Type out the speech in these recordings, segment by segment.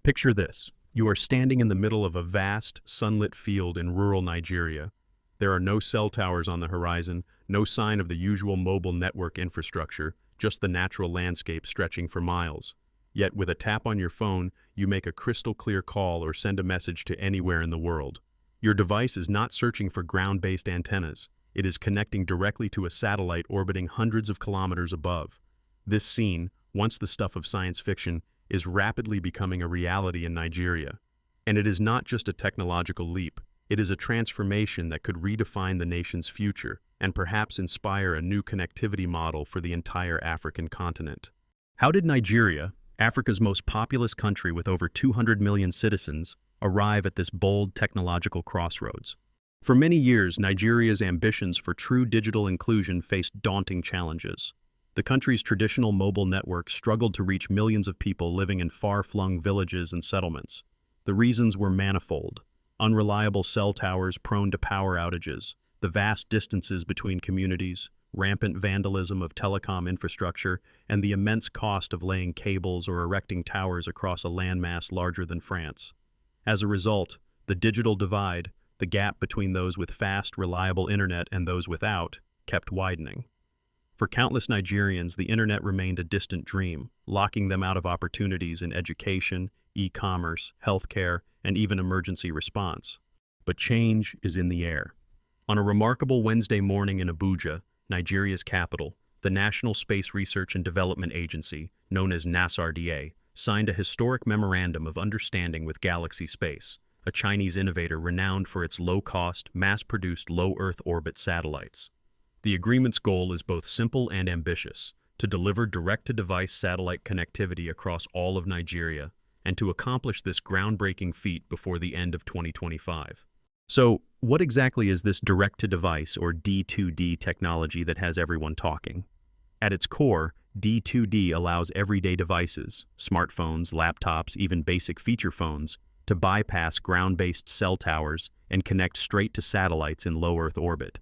Picture this. You are standing in the middle of a vast, sunlit field in rural Nigeria. There are no cell towers on the horizon, no sign of the usual mobile network infrastructure, just the natural landscape stretching for miles. Yet with a tap on your phone, you make a crystal-clear call or send a message to anywhere in the world. Your device is not searching for ground-based antennas. It is connecting directly to a satellite orbiting hundreds of kilometers above. This scene, once the stuff of science fiction, is rapidly becoming a reality in Nigeria. And it is not just a technological leap, it is a transformation that could redefine the nation's future and perhaps inspire a new connectivity model for the entire African continent. How did Nigeria, Africa's most populous country with over 200 million citizens, arrive at this bold technological crossroads? For many years, Nigeria's ambitions for true digital inclusion faced daunting challenges. The country's traditional mobile network struggled to reach millions of people living in far-flung villages and settlements. The reasons were manifold: unreliable cell towers prone to power outages, the vast distances between communities, rampant vandalism of telecom infrastructure, and the immense cost of laying cables or erecting towers across a landmass larger than France. As a result, the digital divide, the gap between those with fast, reliable internet and those without, kept widening. For countless Nigerians, the internet remained a distant dream, locking them out of opportunities in education, e-commerce, healthcare, and even emergency response. But change is in the air. On a remarkable Wednesday morning in Abuja, Nigeria's capital, the National Space Research and Development Agency, known as NASRDA, signed a historic memorandum of understanding with Galaxy Space, a Chinese innovator renowned for its low-cost, mass-produced low-Earth orbit satellites. The agreement's goal is both simple and ambitious: to deliver direct-to-device satellite connectivity across all of Nigeria, and to accomplish this groundbreaking feat before the end of 2025. So, what exactly is this direct-to-device or D2D technology that has everyone talking? At its core, D2D allows everyday devices, smartphones, laptops, even basic feature phones, to bypass ground-based cell towers and connect straight to satellites in low Earth orbit.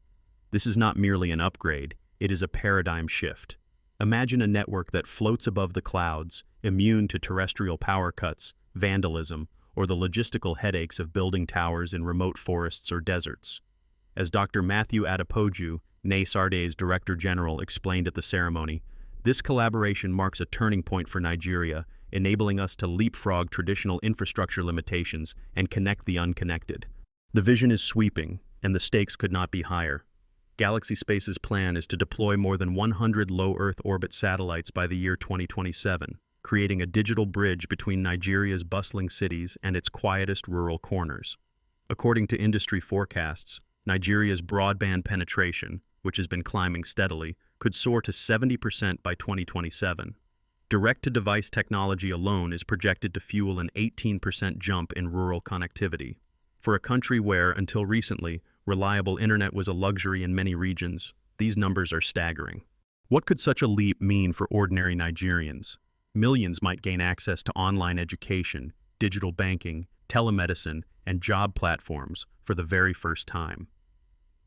This is not merely an upgrade, it is a paradigm shift. Imagine a network that floats above the clouds, immune to terrestrial power cuts, vandalism, or the logistical headaches of building towers in remote forests or deserts. As Dr. Matthew Adepoju, NASRDA's Director General, explained at the ceremony, this collaboration marks a turning point for Nigeria, enabling us to leapfrog traditional infrastructure limitations and connect the unconnected. The vision is sweeping, and the stakes could not be higher. Galaxy Space's plan is to deploy more than 100 low Earth orbit satellites by the year 2027, creating a digital bridge between Nigeria's bustling cities and its quietest rural corners. According to industry forecasts, Nigeria's broadband penetration, which has been climbing steadily, could soar to 70% by 2027. Direct-to-device technology alone is projected to fuel an 18% jump in rural connectivity. For a country where, until recently, reliable internet was a luxury in many regions, these numbers are staggering. What could such a leap mean for ordinary Nigerians? Millions might gain access to online education, digital banking, telemedicine, and job platforms for the very first time.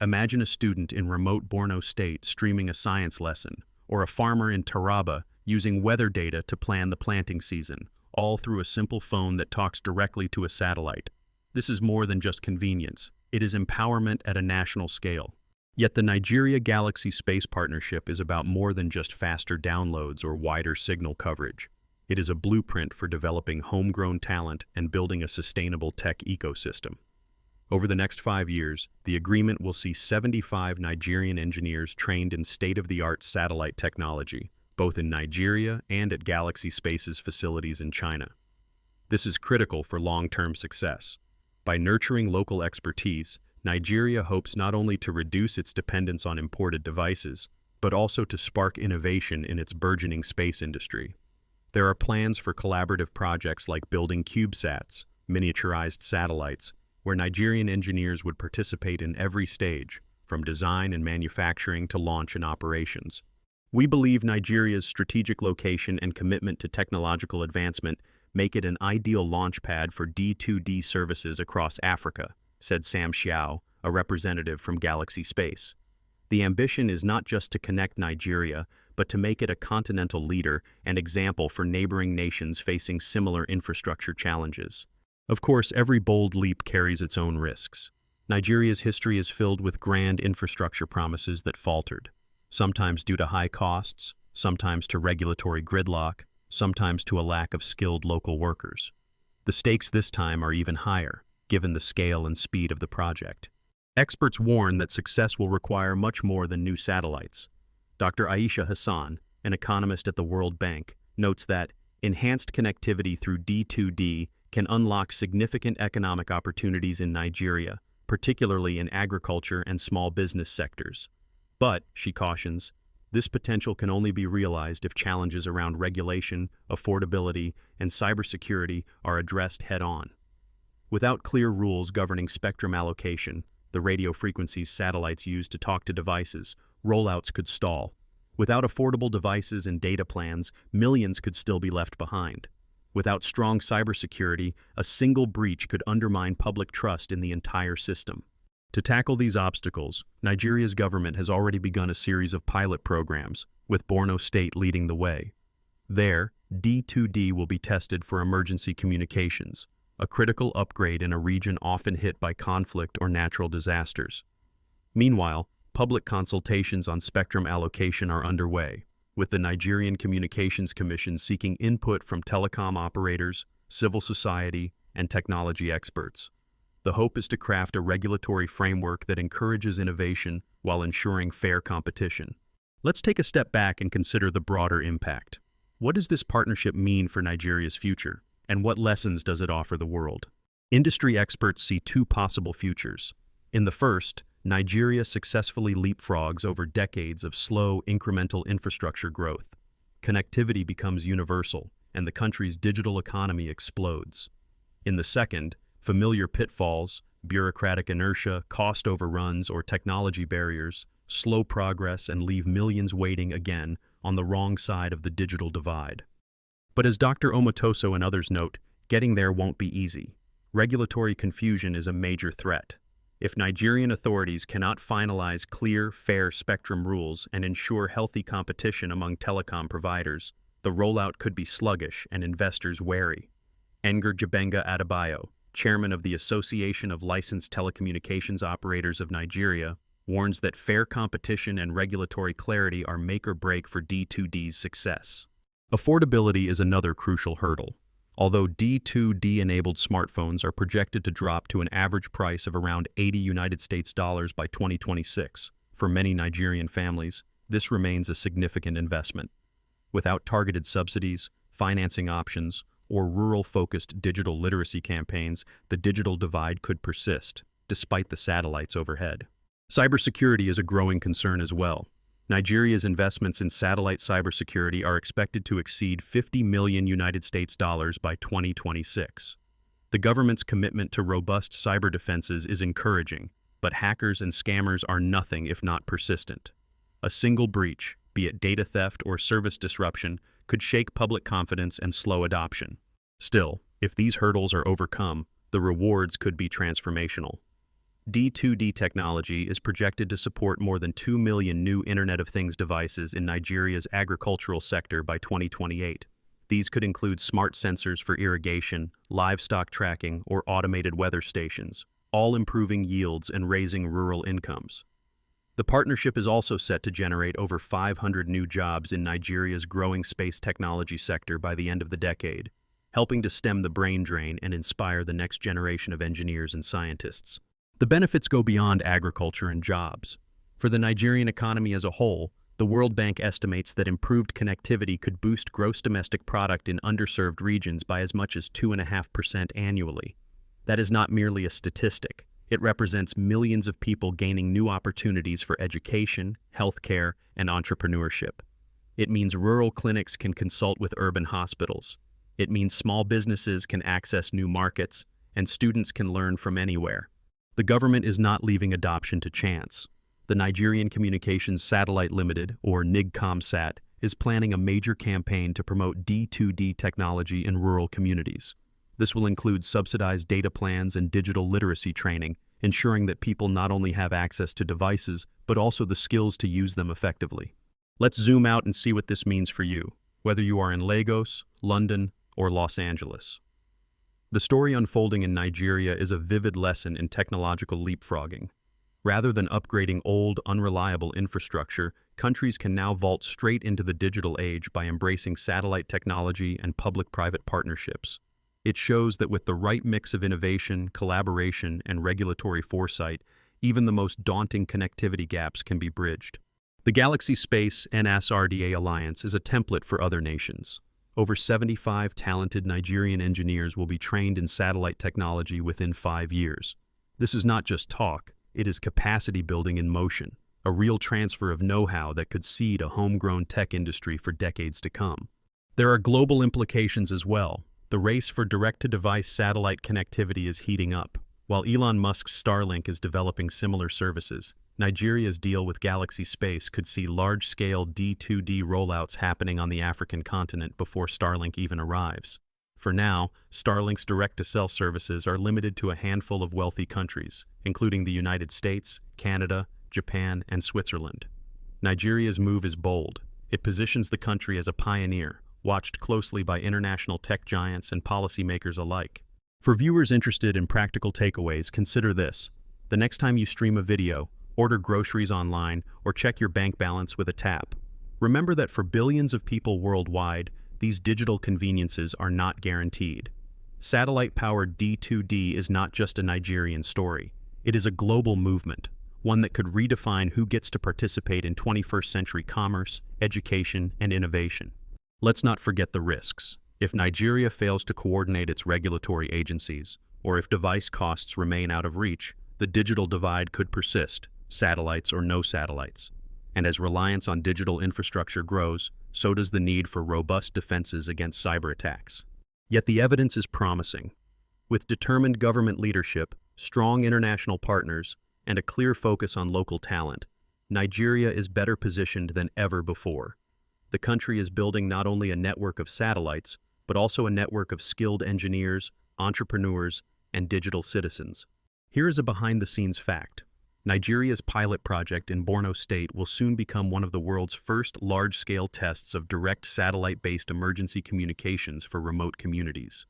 Imagine a student in remote Borno State streaming a science lesson, or a farmer in Taraba using weather data to plan the planting season, all through a simple phone that talks directly to a satellite. This is more than just convenience. It is empowerment at a national scale. Yet the Nigeria Galaxy Space Partnership is about more than just faster downloads or wider signal coverage. It is a blueprint for developing homegrown talent and building a sustainable tech ecosystem. Over the next 5 years, the agreement will see 75 Nigerian engineers trained in state-of-the-art satellite technology, both in Nigeria and at Galaxy Space's facilities in China. This is critical for long-term success. By nurturing local expertise, Nigeria hopes not only to reduce its dependence on imported devices, but also to spark innovation in its burgeoning space industry. There are plans for collaborative projects like building CubeSats, miniaturized satellites, where Nigerian engineers would participate in every stage, from design and manufacturing to launch and operations. We believe Nigeria's strategic location and commitment to technological advancement make it an ideal launchpad for D2D services across Africa, said Sam Xiao, a representative from Galaxy Space. The ambition is not just to connect Nigeria, but to make it a continental leader and example for neighboring nations facing similar infrastructure challenges. Of course, every bold leap carries its own risks. Nigeria's history is filled with grand infrastructure promises that faltered, sometimes due to high costs, sometimes to regulatory gridlock, sometimes to a lack of skilled local workers. The stakes this time are even higher, given the scale and speed of the project. Experts warn that success will require much more than new satellites. Dr. Aisha Hassan, an economist at the World Bank, notes that enhanced connectivity through D2D can unlock significant economic opportunities in Nigeria, particularly in agriculture and small business sectors. But, she cautions, this potential can only be realized if challenges around regulation, affordability, and cybersecurity are addressed head-on. Without clear rules governing spectrum allocation, the radio frequencies satellites use to talk to devices, rollouts could stall. Without affordable devices and data plans, millions could still be left behind. Without strong cybersecurity, a single breach could undermine public trust in the entire system. To tackle these obstacles, Nigeria's government has already begun a series of pilot programs, with Borno State leading the way. There, D2D will be tested for emergency communications, a critical upgrade in a region often hit by conflict or natural disasters. Meanwhile, public consultations on spectrum allocation are underway, with the Nigerian Communications Commission seeking input from telecom operators, civil society, and technology experts. The hope is to craft a regulatory framework that encourages innovation while ensuring fair competition. Let's take a step back and consider the broader impact. What does this partnership mean for Nigeria's future, and what lessons does it offer the world? Industry experts see two possible futures. In the first, Nigeria successfully leapfrogs over decades of slow, incremental infrastructure growth. Connectivity becomes universal, and the country's digital economy explodes. In the second, familiar pitfalls, bureaucratic inertia, cost overruns, or technology barriers slow progress and leave millions waiting again on the wrong side of the digital divide. But as Dr. Omotoso and others note, getting there won't be easy. Regulatory confusion is a major threat. If Nigerian authorities cannot finalize clear, fair spectrum rules and ensure healthy competition among telecom providers, the rollout could be sluggish and investors wary. Edgar Jabenga Adebayo, chairman of the Association of Licensed Telecommunications Operators of Nigeria, warns that fair competition and regulatory clarity are make or break for D2D's success. Affordability is another crucial hurdle. Although D2D-enabled smartphones are projected to drop to an average price of around $80 by 2026, for many Nigerian families, this remains a significant investment. Without targeted subsidies, financing options, or rural-focused digital literacy campaigns, the digital divide could persist, despite the satellites overhead. Cybersecurity is a growing concern as well. Nigeria's investments in satellite cybersecurity are expected to exceed $50 million by 2026. The government's commitment to robust cyber defenses is encouraging, but hackers and scammers are nothing if not persistent. A single breach, be it data theft or service disruption, could shake public confidence and slow adoption. Still, if these hurdles are overcome, the rewards could be transformational. D2D technology is projected to support more than 2 million new Internet of Things devices in Nigeria's agricultural sector by 2028. These could include smart sensors for irrigation, livestock tracking, or automated weather stations, all improving yields and raising rural incomes. The partnership is also set to generate over 500 new jobs in Nigeria's growing space technology sector by the end of the decade, helping to stem the brain drain and inspire the next generation of engineers and scientists. The benefits go beyond agriculture and jobs. For the Nigerian economy as a whole, the World Bank estimates that improved connectivity could boost gross domestic product in underserved regions by as much as 2.5% annually. That is not merely a statistic. It represents millions of people gaining new opportunities for education, healthcare, and entrepreneurship. It means rural clinics can consult with urban hospitals. It means small businesses can access new markets, and students can learn from anywhere. The government is not leaving adoption to chance. The Nigerian Communications Satellite Limited, or NIGCOMSAT, is planning a major campaign to promote D2D technology in rural communities. This will include subsidized data plans and digital literacy training, ensuring that people not only have access to devices, but also the skills to use them effectively. Let's zoom out and see what this means for you, whether you are in Lagos, London, or Los Angeles. The story unfolding in Nigeria is a vivid lesson in technological leapfrogging. Rather than upgrading old, unreliable infrastructure, countries can now vault straight into the digital age by embracing satellite technology and public-private partnerships. It shows that with the right mix of innovation, collaboration, and regulatory foresight, even the most daunting connectivity gaps can be bridged. The Galaxy Space NSRDA Alliance is a template for other nations. Over 75 talented Nigerian engineers will be trained in satellite technology within 5 years. This is not just talk, it is capacity building in motion, a real transfer of know-how that could seed a homegrown tech industry for decades to come. There are global implications as well. The race for direct-to-device satellite connectivity is heating up. While Elon Musk's Starlink is developing similar services, Nigeria's deal with Galaxy Space could see large-scale D2D rollouts happening on the African continent before Starlink even arrives. For now, Starlink's direct-to-cell services are limited to a handful of wealthy countries, including the United States, Canada, Japan, and Switzerland. Nigeria's move is bold. It positions the country as a pioneer, watched closely by international tech giants and policymakers alike. For viewers interested in practical takeaways, consider this. The next time you stream a video, order groceries online, or check your bank balance with a tap, remember that for billions of people worldwide, these digital conveniences are not guaranteed. Satellite-powered D2D is not just a Nigerian story. It is a global movement, one that could redefine who gets to participate in 21st century commerce, education, and innovation. Let's not forget the risks. If Nigeria fails to coordinate its regulatory agencies, or if device costs remain out of reach, the digital divide could persist, satellites or no satellites. And as reliance on digital infrastructure grows, so does the need for robust defenses against cyber attacks. Yet the evidence is promising. With determined government leadership, strong international partners, and a clear focus on local talent, Nigeria is better positioned than ever before. The country is building not only a network of satellites, but also a network of skilled engineers, entrepreneurs, and digital citizens. Here is a behind-the-scenes fact. Nigeria's pilot project in Borno State will soon become one of the world's first large-scale tests of direct satellite-based emergency communications for remote communities.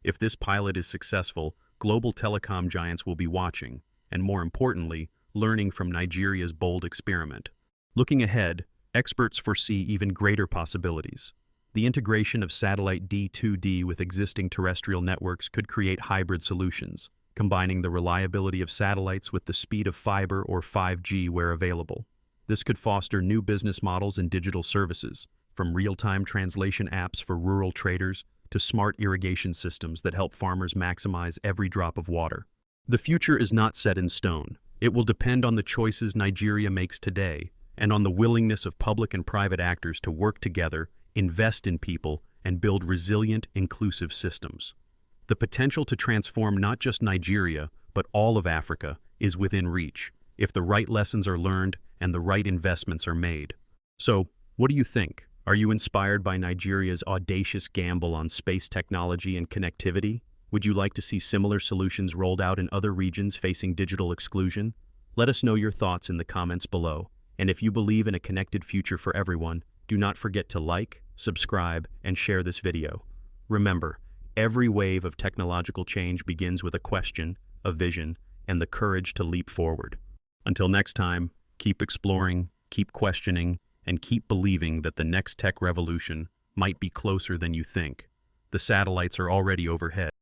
If this pilot is successful, global telecom giants will be watching, and more importantly, learning from Nigeria's bold experiment. Looking ahead, experts foresee even greater possibilities. The integration of satellite D2D with existing terrestrial networks could create hybrid solutions, combining the reliability of satellites with the speed of fiber or 5G where available. This could foster new business models and digital services, from real-time translation apps for rural traders to smart irrigation systems that help farmers maximize every drop of water. The future is not set in stone. It will depend on the choices Nigeria makes today and on the willingness of public and private actors to work together, invest in people, and build resilient, inclusive systems. The potential to transform not just Nigeria, but all of Africa is within reach, if the right lessons are learned and the right investments are made. So, what do you think? Are you inspired by Nigeria's audacious gamble on space technology and connectivity? Would you like to see similar solutions rolled out in other regions facing digital exclusion? Let us know your thoughts in the comments below. And if you believe in a connected future for everyone, do not forget to like, subscribe, and share this video. Remember, every wave of technological change begins with a question, a vision, and the courage to leap forward. Until next time, keep exploring, keep questioning, and keep believing that the next tech revolution might be closer than you think. The satellites are already overhead.